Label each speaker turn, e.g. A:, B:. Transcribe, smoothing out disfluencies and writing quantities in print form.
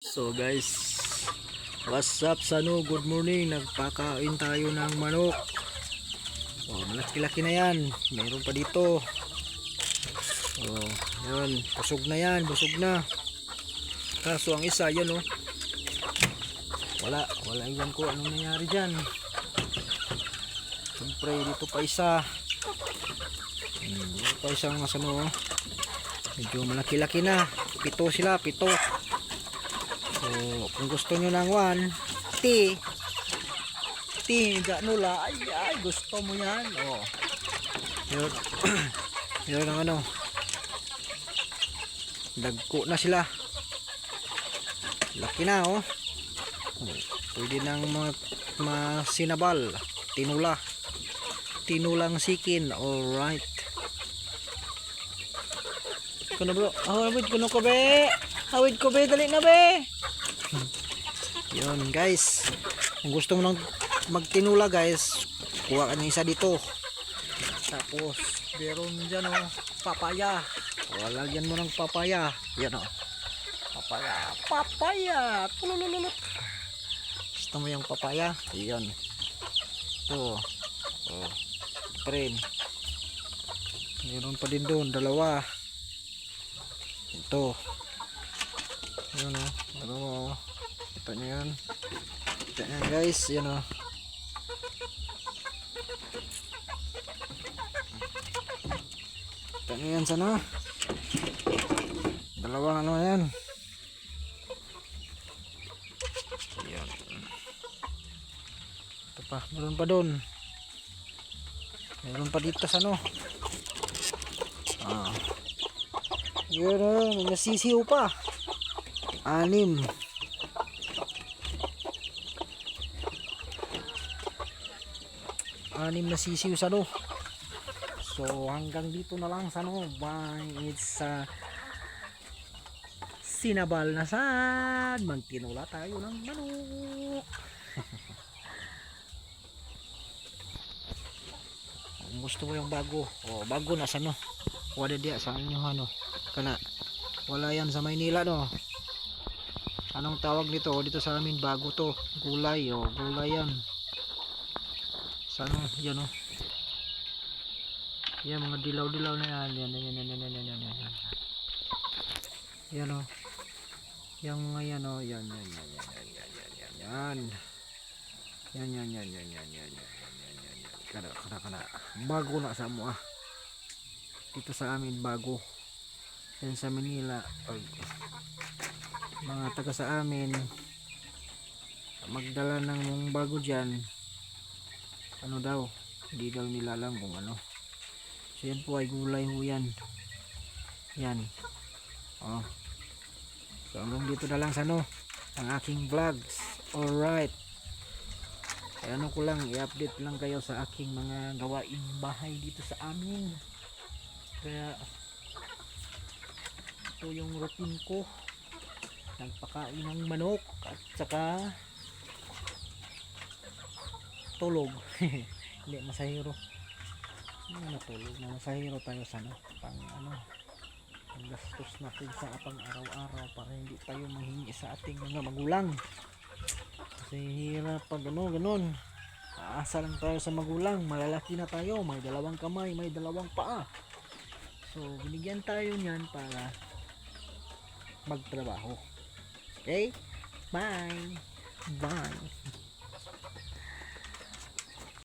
A: So guys, what's up Sano? Good morning. Nagpakain tayo ng manok. Oh, malaki-laki na yan. Meron pa dito. Oh, yan. Busog na yan. Busog na. Kaso ang isa, yan oh. Wala yan ko. Anong nangyari dyan? Siyempre, dito pa isa. Dito pa isang ano oh. Medyo malaki-laki na. Pito sila, pito. So, kung gusto nyo ng ganula, ay, gusto mo yan. Oh. Yun. Yun ang ano. Dagko na sila. Laki na, oh. Pwede nang masinabal. Tinula. Tinulang sikin. Alright. Kuno bro. Hawid kuno ko be. Hawid ko be, dali na be. Yun guys, kung gusto mo nang magtinula guys, kuha ka ng isa dito. Tapos meron dyan oh, papaya. Lagyan mo ng papaya. Yan oh, papaya. Tululululot. Gusto mo yung papaya? Yan. Ito. Oh, prem. Meron pa din doon, dalawa. Ito. Yan oh, dalawa oh. Ito nyo yan. Ito nyo guys, yan o. Ito nyo yan sana. Dalawang ano yan. Yan. Ito pa, meron pa doon. Meron pa dito sa ano. Yan o, may nasisiw pa. 6. Anim na sisiw sa no. So hanggang dito na lang sa no. Bye. It's sinabal na sad. Magtinula tayo ng manok. Kung gusto mo yung bago, bago na sa no. Wala diya sa inyo ano. Kana wala yan sa Maynila no. Anong tawag nito? Dito sa amin bago to. Gulay gulay yan. Sana yan oh. Yan mga dilaw-dilaw na yan. Yan oh. Yang mga yan oh. Yan. Kana. Bago na sa mo ah. Dito sa amin bago. Yan sa Manila. Mga taga sa amin magdala ng bago dyan. Ano daw, hindi daw nila alam kung ano. So yan po ay gulay ho yan. Yan oh. So hanggang dito na lang sa ano ang aking vlogs. Alright, ay ano ko lang, i-update lang kayo sa aking mga gawaing bahay dito sa amin. Kaya ito yung routine ko, nagpakain ng manok at saka tulog. Hindi masahiro. Natulog na masahiro tayo sana pang ano, ang gastos natin sa pang araw-araw para hindi tayo mahingi sa ating mga magulang. Kasi hirap pag ganun. Aasa lang tayo sa magulang, malalaki na tayo, may 2 kamay, may 2 paa. So binigyan tayo niyan para magtrabaho. Okay? Bye.